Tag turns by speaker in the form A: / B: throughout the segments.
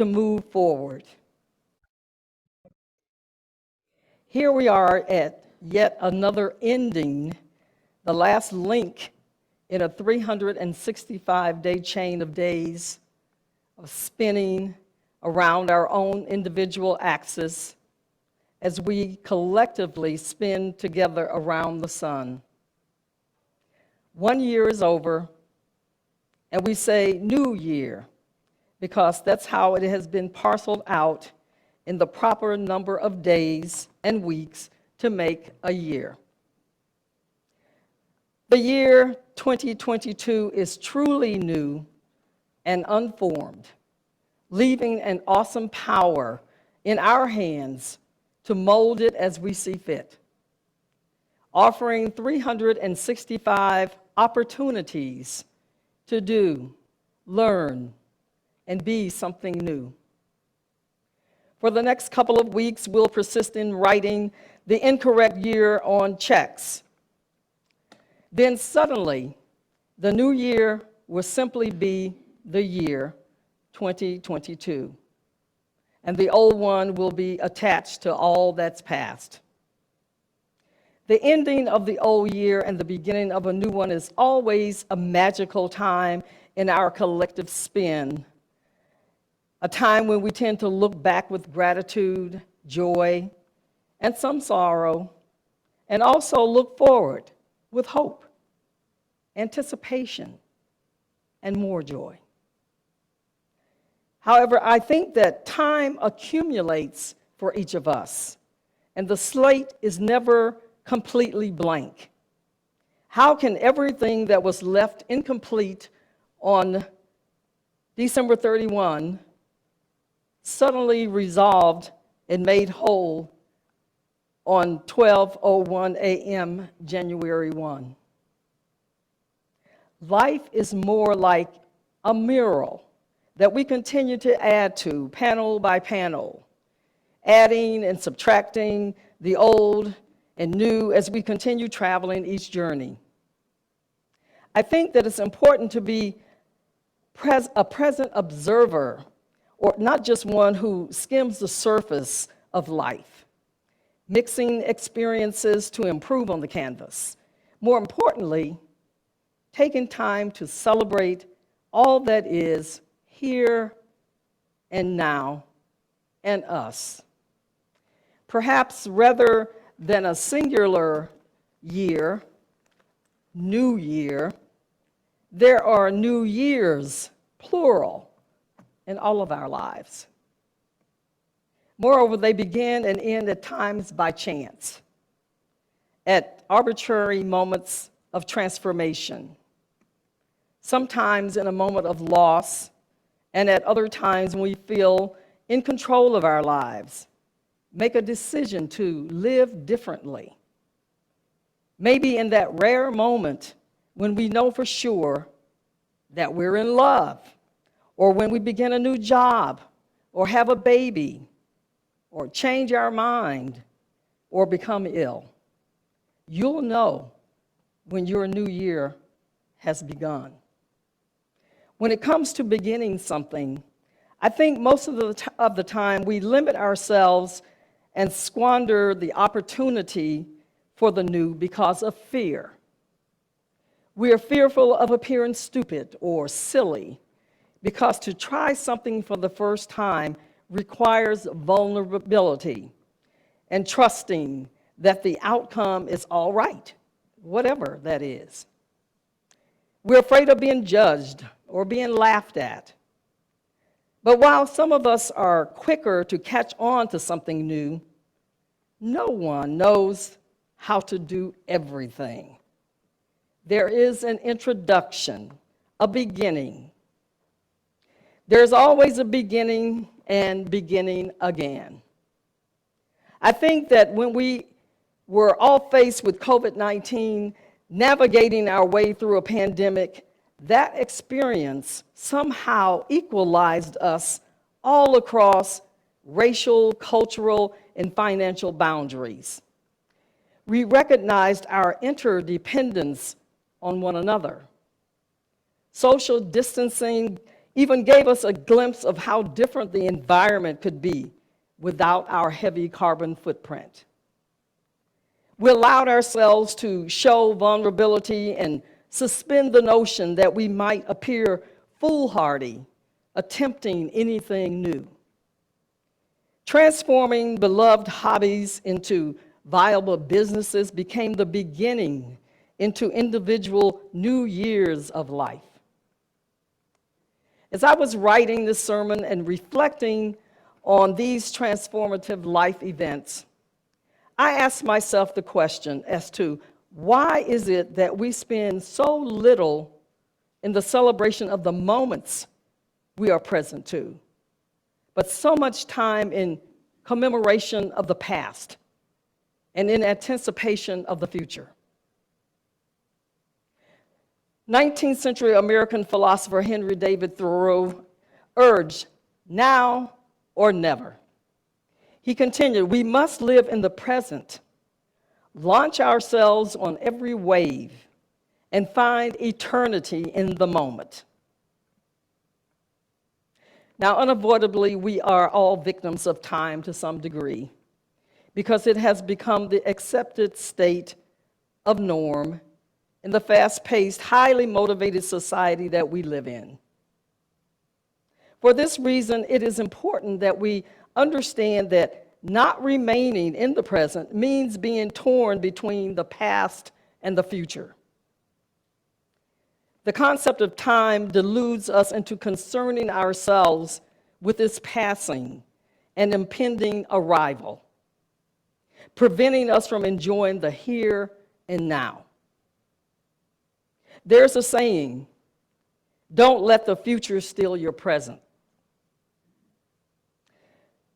A: to move forward. Here we are at yet another ending, the last link in a 365-day chain of days of spinning around our own individual axis as we collectively spin together around the sun. 1 year is over, and we say new year because that's how it has been parceled out in the proper number of days and weeks to make a year. The year 2022 is truly new and unformed, leaving an awesome power in our hands to mold it as we see fit, offering 365 opportunities to do, learn, and be something new. For the next couple of weeks, we'll persist in writing the incorrect year on checks. Then suddenly, the new year will simply be the year 2022, and the old one will be attached to all that's past. The ending of the old year and the beginning of a new one is always a magical time in our collective spin, a time when we tend to look back with gratitude, joy, and some sorrow, and also look forward with hope, anticipation, and more joy. However, I think that time accumulates for each of us, and the slate is never completely blank. How can everything that was left incomplete on December 31 suddenly resolved and made whole on 12:01 a.m. January 1? Life is more like a mural that we continue to add to panel by panel, adding and subtracting the old and new as we continue traveling each journey. I think that it's important to be a present observer, or not just one who skims the surface of life, mixing experiences to improve on the canvas. More importantly, taking time to celebrate all that is here and now and us. Perhaps rather than a singular year, new year, there are new years, plural, in all of our lives. Moreover, they begin and end at times by chance, at arbitrary moments of transformation, sometimes in a moment of loss, and at other times when we feel in control of our lives, make a decision to live differently. Maybe in that rare moment when we know for sure that we're in love, or when we begin a new job, or have a baby, or change our mind, or become ill. You'll know when your new year has begun. When it comes to beginning something, I think most of the time we limit ourselves and squander the opportunity for the new because of fear. We are fearful of appearing stupid or silly because to try something for the first time requires vulnerability and trusting that the outcome is all right, whatever that is. We're afraid of being judged or being laughed at. But while some of us are quicker to catch on to something new, no one knows how to do everything. There is an introduction, a beginning. There's always a beginning and beginning again. I think that when we were all faced with COVID-19, navigating our way through a pandemic, that experience somehow equalized us all across racial, cultural, and financial boundaries. We recognized our interdependence on one another. Social distancing even gave us a glimpse of how different the environment could be without our heavy carbon footprint. We allowed ourselves to show vulnerability and suspend the notion that we might appear foolhardy, attempting anything new. Transforming beloved hobbies into viable businesses became the beginning into individual new years of life. As I was writing this sermon and reflecting on these transformative life events, I asked myself the question as to why is it that we spend so little in the celebration of the moments we are present to, but so much time in commemoration of the past and in anticipation of the future. 19th century American philosopher Henry David Thoreau urged, now or never. He continued, we must live in the present, launch ourselves on every wave, and find eternity in the moment. Now, unavoidably, we are all victims of time to some degree because it has become the accepted state of norm in the fast-paced, highly motivated society that we live in. For this reason, it is important that we understand that not remaining in the present means being torn between the past and the future. The concept of time deludes us into concerning ourselves with its passing and impending arrival, preventing us from enjoying the here and now. There's a saying, don't let the future steal your present.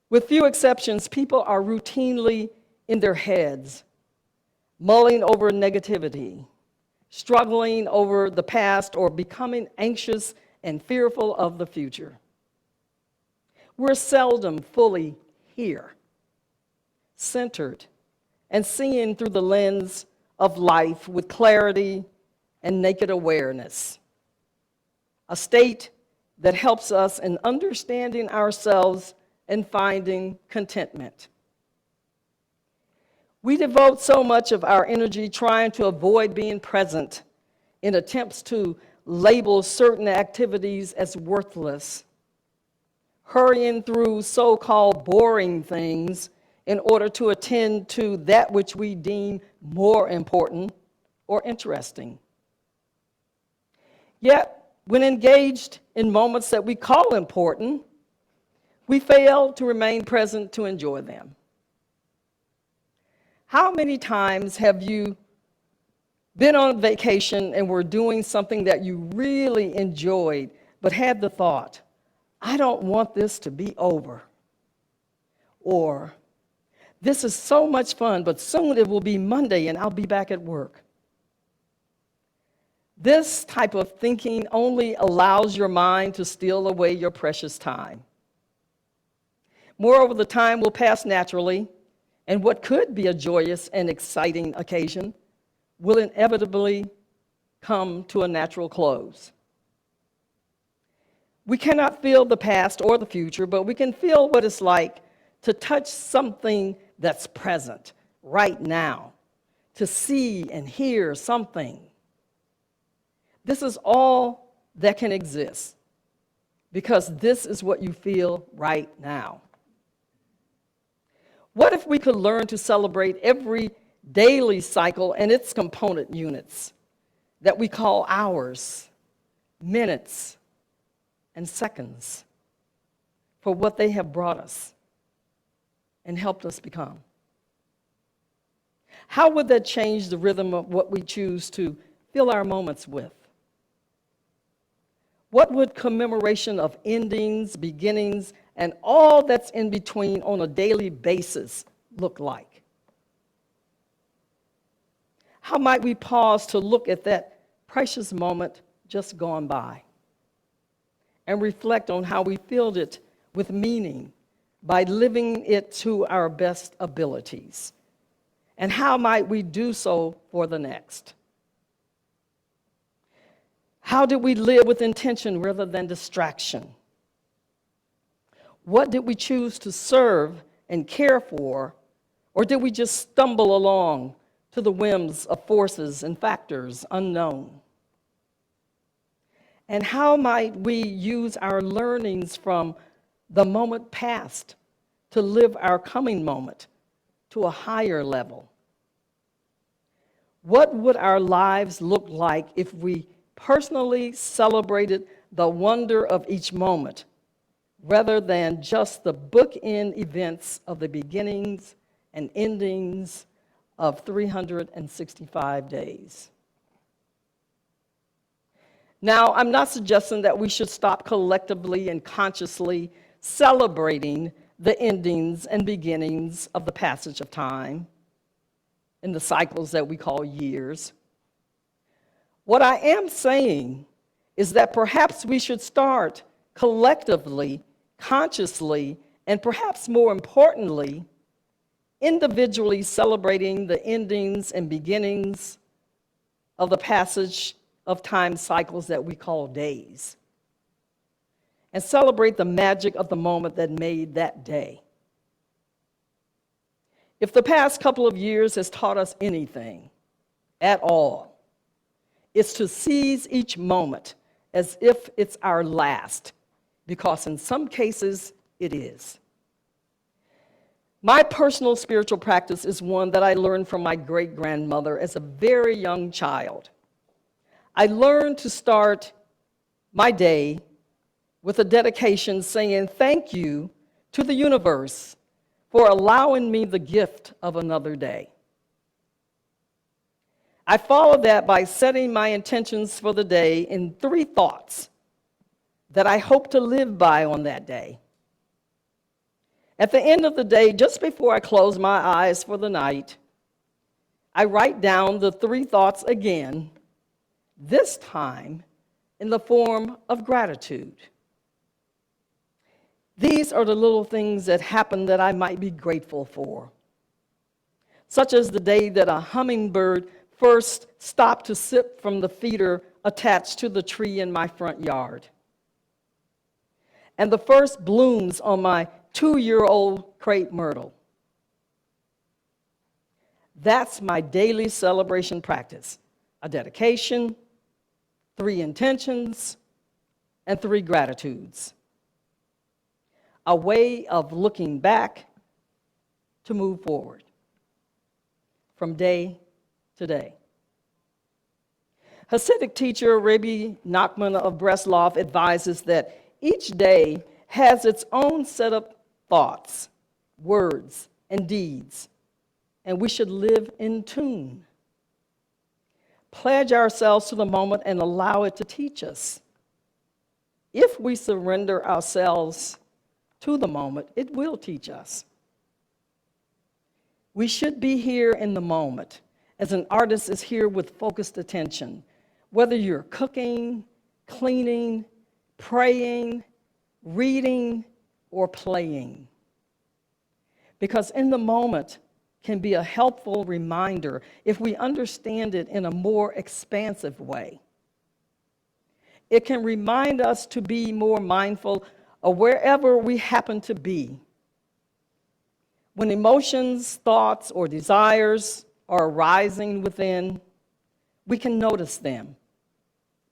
A: With few exceptions, people are routinely in their heads, mulling over negativity, struggling over the past, or becoming anxious and fearful of the future. We're seldom fully here, centered, and seeing through the lens of life with clarity and naked awareness, a state that helps us in understanding ourselves and finding contentment. We devote so much of our energy trying to avoid being present in attempts to label certain activities as worthless, hurrying through so-called boring things in order to attend to that which we deem more important or interesting. Yet, when engaged in moments that we call important, we fail to remain present to enjoy them. How many times have you been on vacation and were doing something that you really enjoyed, but had the thought, I don't want this to be over? Or, this is so much fun, but soon it will be Monday and I'll be back at work. This type of thinking only allows your mind to steal away your precious time. Moreover, the time will pass naturally, and what could be a joyous and exciting occasion will inevitably come to a natural close. We cannot feel the past or the future, but we can feel what it's like to touch something that's present right now, to see and hear something. This is all that can exist because this is what you feel right now. What if we could learn to celebrate every daily cycle and its component units that we call hours, minutes, and seconds for what they have brought us and helped us become? How would that change the rhythm of what we choose to fill our moments with? What would commemoration of endings, beginnings, and all that's in between on a daily basis look like? How might we pause to look at that precious moment just gone by and reflect on how we filled it with meaning by living it to our best abilities? And how might we do so for the next? How did we live with intention rather than distraction? What did we choose to serve and care for, or did we just stumble along to the whims of forces and factors unknown? And how might we use our learnings from the moment past to live our coming moment to a higher level? What would our lives look like if we personally celebrated the wonder of each moment rather than just the bookend events of the beginnings and endings of 365 days? Now, I'm not suggesting that we should stop collectively and consciously celebrating the endings and beginnings of the passage of time in the cycles that we call years. What I am saying is that perhaps we should start collectively, consciously, and perhaps more importantly, individually celebrating the endings and beginnings of the passage of time cycles that we call days, and celebrate the magic of the moment that made that day. If the past couple of years has taught us anything at all, it's to seize each moment as if it's our last, because in some cases it is. My personal spiritual practice is one that I learned from my great-grandmother as a very young child. I learned to start my day with a dedication saying thank you to the universe for allowing me the gift of another day. I follow that by setting my intentions for the day in 3 thoughts that I hope to live by on that day. At the end of the day, just before I close my eyes for the night, I write down the 3 thoughts again, this time in the form of gratitude. These are the little things that happen that I might be grateful for, such as the day that a hummingbird first stopped to sip from the feeder attached to the tree in my front yard, and the first blooms on my 2-year-old crepe myrtle. That's my daily celebration practice: a dedication, 3 intentions, and 3 gratitudes. A way of looking back to move forward from day to day. Hasidic teacher Rabbi Nachman of Breslov advises that each day has its own set of thoughts, words, and deeds, and we should live in tune. Pledge ourselves to the moment and allow it to teach us. If we surrender ourselves to the moment, it will teach us. We should be here in the moment, as an artist is here with focused attention, whether you're cooking, cleaning, praying, reading, or playing. Because in the moment can be a helpful reminder if we understand it in a more expansive way. It can remind us to be more mindful of wherever we happen to be. When emotions, thoughts, or desires are arising within, we can notice them,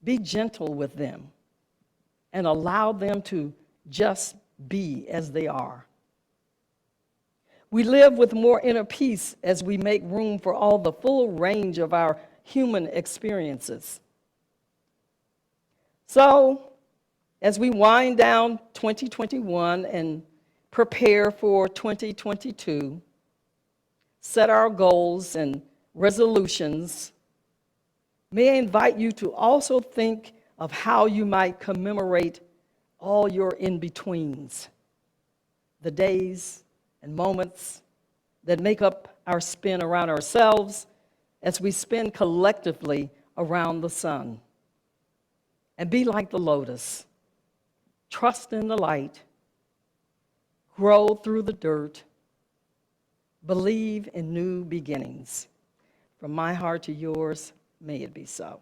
A: be gentle with them, and allow them to just be as they are. We live with more inner peace as we make room for all the full range of our human experiences. So, as we wind down 2021 and prepare for 2022, set our goals and resolutions, may I invite you to also think of how you might commemorate all your in-betweens, the days and moments that make up our spin around ourselves as we spin collectively around the sun. And be like the lotus. Trust in the light, grow through the dirt, believe in new beginnings. From my heart to yours, may it be so.